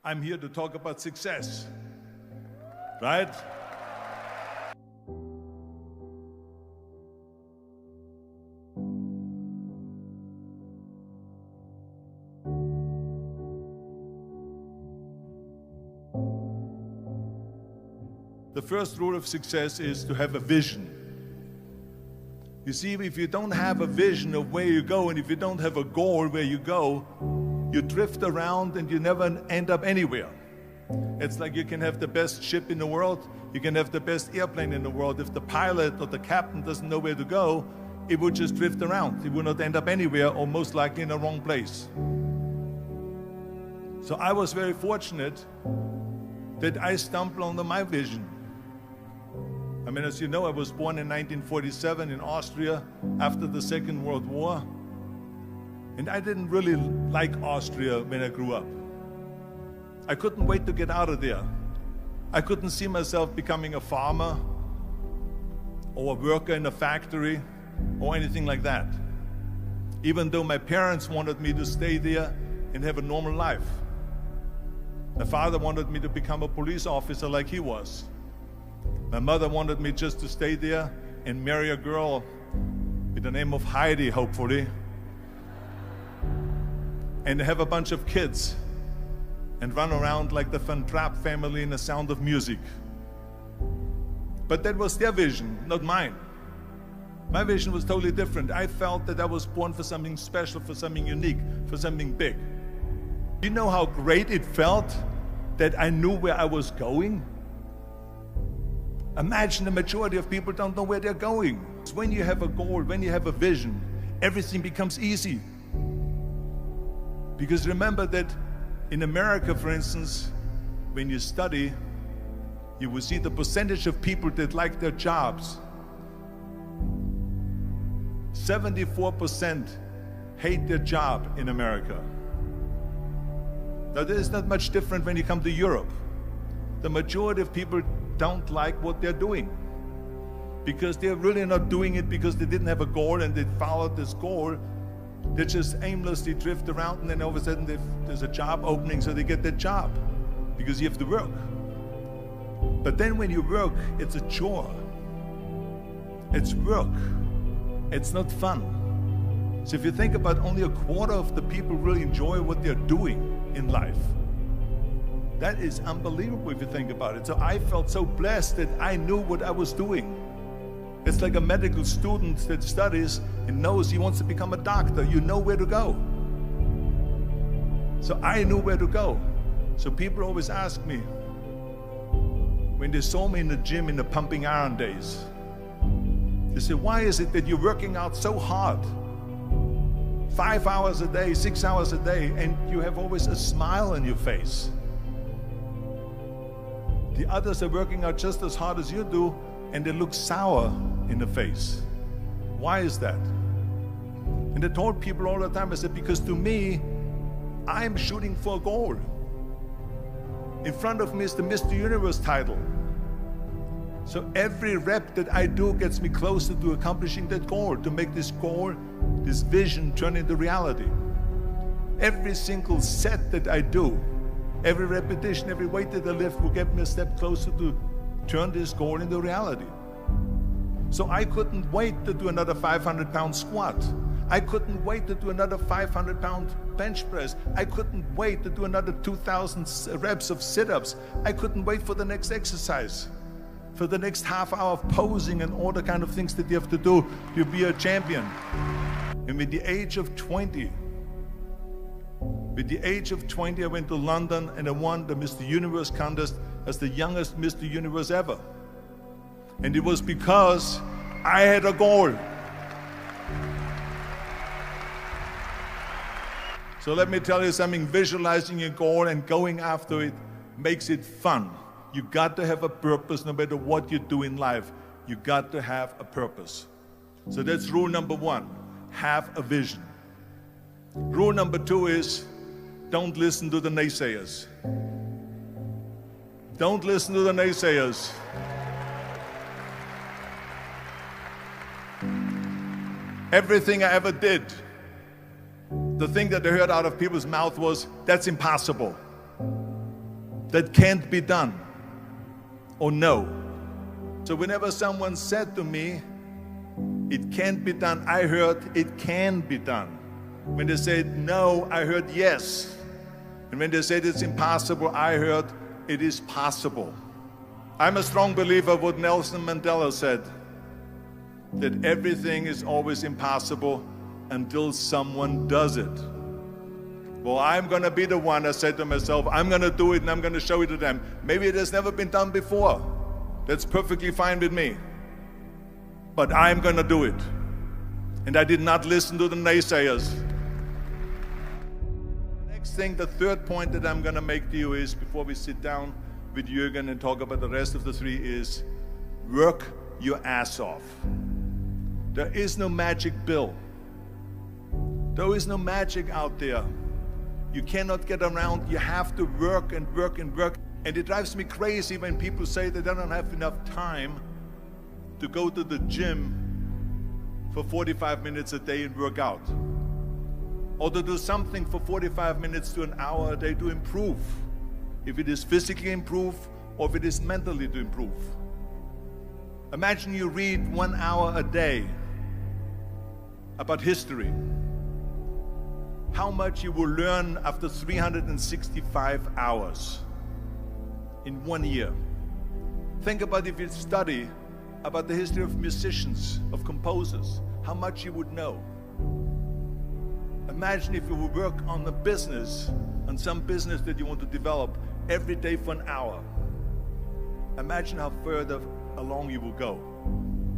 I'm here to talk about success, right? The first rule of success is to have a vision. You see, if you don't have a vision of where you go, and if you don't have a goal where you go, you drift around and you never end up anywhere. It's like you can have the best ship in the world, you can have the best airplane in the world. If the pilot or the captain doesn't know where to go, it would just drift around. It would not end up anywhere, or most likely in the wrong place. So I was very fortunate that I stumbled onto my vision. I mean, as you know, I was born in 1947 in Austria after the Second World War. And I didn't really like Austria when I grew up. I couldn't wait to get out of there. I couldn't see myself becoming a farmer or a worker in a factory or anything like that. Even though my parents wanted me to stay there and have a normal life. My father wanted me to become a police officer like he was. My mother wanted me just to stay there and marry a girl with the name of Heidi, hopefully, and have a bunch of kids and run around like the Van Trapp family in The Sound of Music. But that was their vision, not mine. My vision was totally different. I felt that I was born for something special, for something unique, for something big. Do you know how great it felt that I knew where I was going? Imagine the majority of people don't know where they're going. When you have a goal, when you have a vision, everything becomes easy. Because remember that in America, for instance, when you study, you will see the percentage of people that like their jobs. 74% hate their job in America. Now, this is not much different when you come to Europe. The majority of people don't like what they're doing because they're really not doing it because they didn't have a goal and they followed this goal. They just aimlessly drift around, and then all of a sudden there's a job opening, so they get that job because you have to work. But then when you work, it's a chore. It's work. It's not fun. So if you think about, only a quarter of the people really enjoy what they're doing in life. That is unbelievable if you think about it. So I felt so blessed that I knew what I was doing. It's like a medical student that studies and knows he wants to become a doctor. You know where to go. So I knew where to go. So people always ask me, when they saw me in the gym in the pumping iron days, they say, why is it that you're working out so hard? 5 hours a day, 6 hours a day, and you have always a smile on your face. The others are working out just as hard as you do, and they look sour in the face. Why is that? And I told people all the time, I said, because to me, I'm shooting for a goal. In front of me is the Mr. Universe title. So every rep that I do gets me closer to accomplishing that goal, to make this goal, this vision, turn into reality. Every single set that I do, every repetition, every weight that I lift will get me a step closer to turn this goal into reality. So I couldn't wait to do another 500-pound squat. I couldn't wait to do another 500-pound bench press. I couldn't wait to do another 2,000 reps of sit-ups. I couldn't wait for the next exercise, for the next half hour of posing and all the kind of things that you have to do to be a champion. And with the age of 20, I went to London and I won the Mr. Universe contest as the youngest Mr. Universe ever. And it was because I had a goal. So let me tell you something, visualizing your goal and going after it makes it fun. You got to have a purpose no matter what you do in life. You got to have a purpose. So that's rule number one, have a vision. Rule number two is, don't listen to the naysayers. Don't listen to the naysayers. Everything I ever did, the thing that I heard out of people's mouth was, that's impossible. that can't be done or no. So whenever someone said to me, it can't be done, I heard it can be done. When they said no, I heard yes. And when they said it's impossible, I heard it is possible. I'm a strong believer of what Nelson Mandela said, that everything is always impossible until someone does it. Well, I'm going to be the one, I said to myself, I'm going to do it and I'm going to show it to them. Maybe it has never been done before. That's perfectly fine with me. But I'm going to do it. And I did not listen to the naysayers. The next thing, the third point that I'm going to make to you is, before we sit down with Jürgen and talk about the rest of the three, is work your ass off. There is no magic pill. There is no magic out there. You cannot get around. You have to work and work and work. And it drives me crazy when people say that they don't have enough time to go to the gym for 45 minutes a day and work out, or to do something for 45 minutes to an hour a day to improve, if it is physically improve or if it is mentally to improve. Imagine you read 1 hour a day about history. How much you will learn after 365 hours in 1 year. Think about if you study about the history of musicians, of composers, how much you would know. Imagine if you would work on a business, on some business that you want to develop every day for an hour. Imagine how further along you will go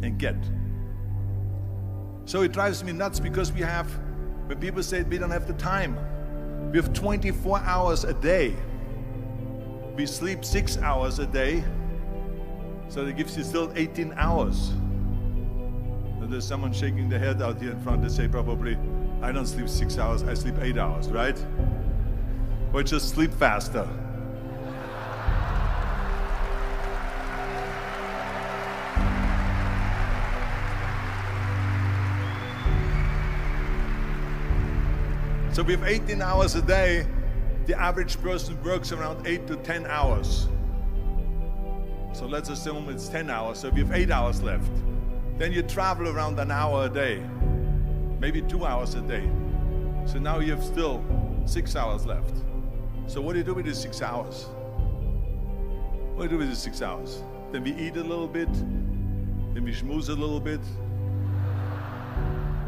and get. So it drives me nuts because we have, when people say we don't have the time, we have 24 hours a day. We sleep 6 hours a day, so that gives you still 18 hours. And there's someone shaking their head out here in front. They say probably, I don't sleep 6 hours, I sleep 8 hours, right? Or just sleep faster. So we have 18 hours a day. The average person works around 8 to 10 hours. So let's assume it's 10 hours, so we have 8 hours left. Then you travel around an hour a day, maybe 2 hours a day. So now you have still 6 hours left. So what do you do with these 6 hours? What do you do with these 6 hours? Then we eat a little bit, then we schmooze a little bit,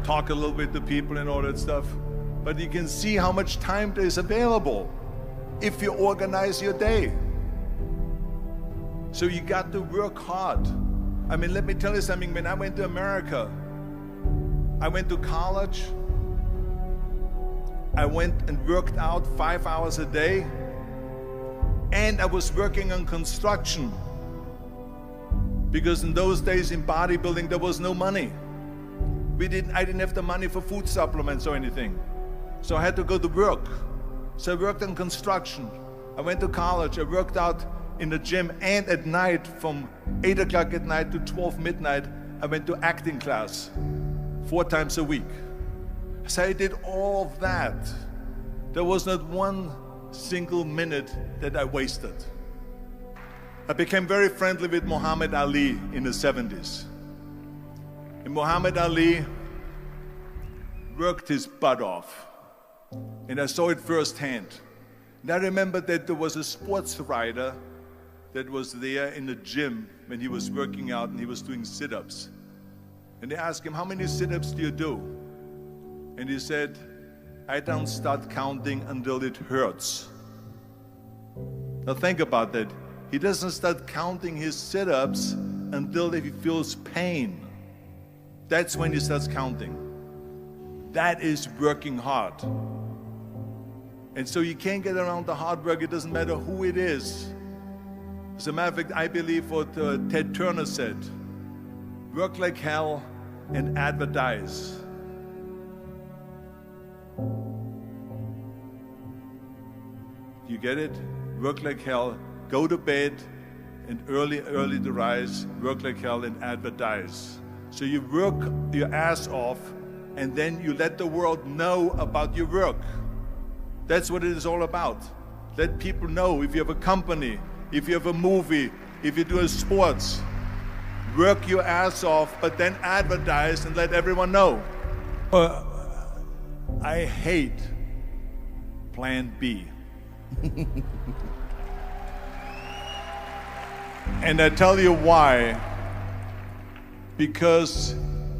talk a little bit to people and all that stuff. But you can see how much time there is available if you organize your day. So you got to work hard. I mean, let me tell you something. When I went to America, I went to college. I went and worked out 5 hours a day. And I was working on construction. Because in those days in bodybuilding, there was no money. I didn't have the money for food supplements or anything. So I had to go to work. So I worked on construction. I went to college. I worked out in the gym, and at night from 8 o'clock at night to 12 midnight, I went to acting class 4 times a week. So I did all of that. There was not one single minute that I wasted. I became very friendly with Muhammad Ali in the 70s. And Muhammad Ali worked his butt off. And I saw it firsthand. And I remember that there was a sports writer that was there in the gym when he was working out and he was doing sit-ups. And they asked him, how many sit-ups do you do? And he said, I don't start counting until it hurts. Now think about that. He doesn't start counting his sit-ups until he feels pain. That's when he starts counting. That is working hard. And so you can't get around the hard work. It doesn't matter who it is. As a matter of fact, I believe what Ted Turner said, work like hell and advertise. You get it? Work like hell, go to bed, and early to rise, work like hell and advertise. So you work your ass off, and then you let the world know about your work. That's what it is all about. Let people know. If you have a company, if you have a movie, if you do a sports, work your ass off, but then advertise and let everyone know. I hate plan B. And I tell you why. Because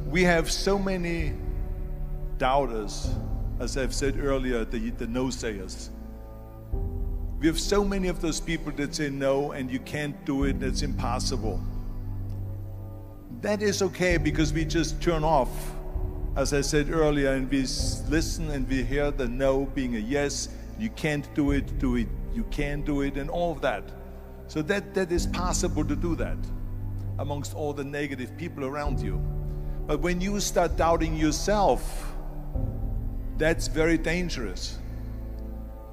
we have so many doubters, as I've said earlier, the no-sayers. We have so many of those people that say no and you can't do it, it's impossible. That is okay because we just turn off, as I said earlier, and we listen and we hear the no being a yes. You can't do it, you can do it, and all of that. So that is possible to do that amongst all the negative people around you. But when you start doubting yourself, that's very dangerous.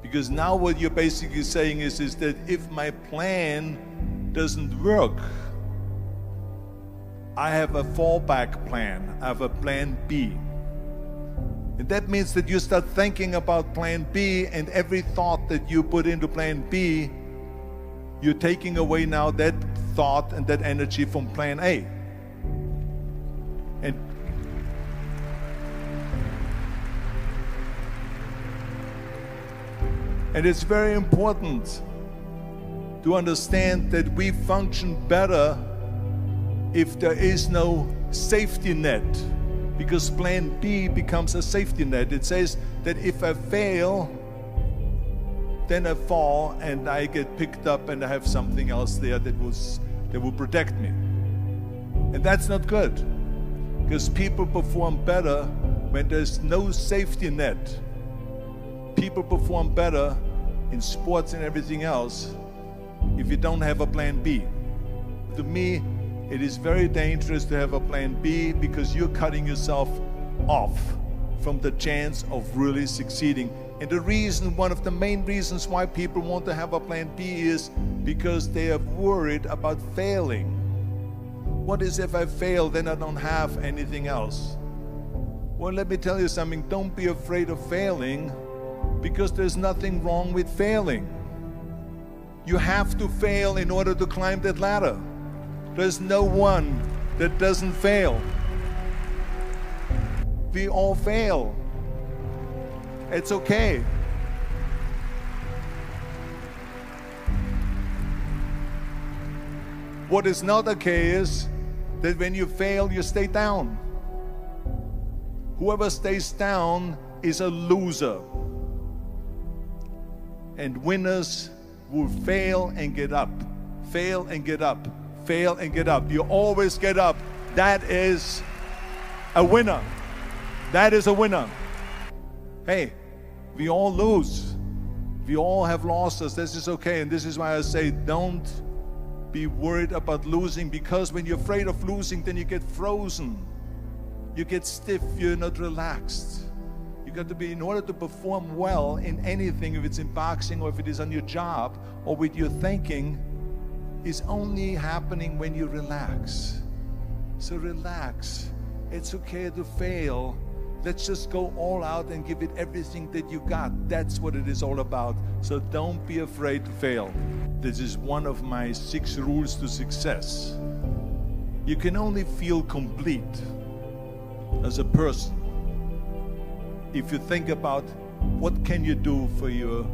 Because now what you're basically saying is that if my plan doesn't work, I have a fallback plan, I have a plan B. And that means that you start thinking about plan B, and every thought that you put into plan B, you're taking away now that thought and that energy from plan A. And it's very important to understand that we function better if there is no safety net, because plan B becomes a safety net. It says that if I fail, then I fall and I get picked up and I have something else there that will protect me. And that's not good, because people perform better when there's no safety net. People perform better in sports and everything else if you don't have a plan B. To me, it is very dangerous to have a plan B, because you're cutting yourself off from the chance of really succeeding. And the reason, one of the main reasons why people want to have a plan B is because they are worried about failing. What is if I fail, then I don't have anything else? Well, let me tell you something. Don't be afraid of failing, because there's nothing wrong with failing. You have to fail in order to climb that ladder. There's no one that doesn't fail. We all fail. It's okay. What is not okay is that when you fail, you stay down. Whoever stays down is a loser. And winners will fail and get up, fail and get up, fail and get up. You always get up. That is a winner. That is a winner. Hey, we all lose. We all have losses. This is okay. And this is why I say don't be worried about losing, because when you're afraid of losing, then you get frozen. You get stiff. You're not relaxed. You got to be, in order to perform well in anything, if it's in boxing or if it is on your job or with your thinking, is only happening when you relax. So relax. It's okay to fail. Let's just go all out and give it everything that you got. That's what it is all about. So don't be afraid to fail. This is one of my 6 rules to success. You can only feel complete as a person if you think about what can you do for your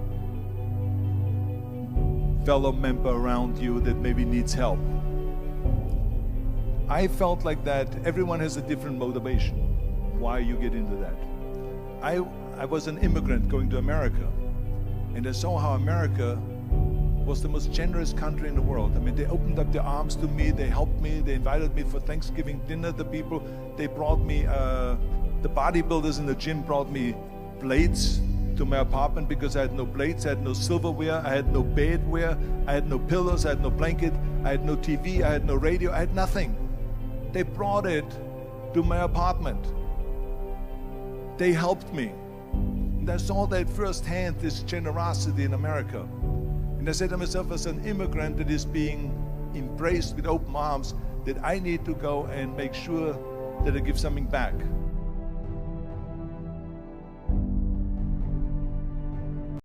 fellow member around you that maybe needs help. I felt like that. Everyone has a different motivation why you get into that. I was an immigrant going to America, and I saw how America was the most generous country in the world. I mean, they opened up their arms to me, they helped me, they invited me for Thanksgiving dinner. The people, they brought me, the bodybuilders in the gym brought me plates to my apartment because I had no plates, I had no silverware, I had no bedware, I had no pillows, I had no blanket, I had no TV, I had no radio, I had nothing. They brought it to my apartment. They helped me. And I saw that firsthand, this generosity in America. And I said to myself, as an immigrant that is being embraced with open arms, that I need to go and make sure that I give something back.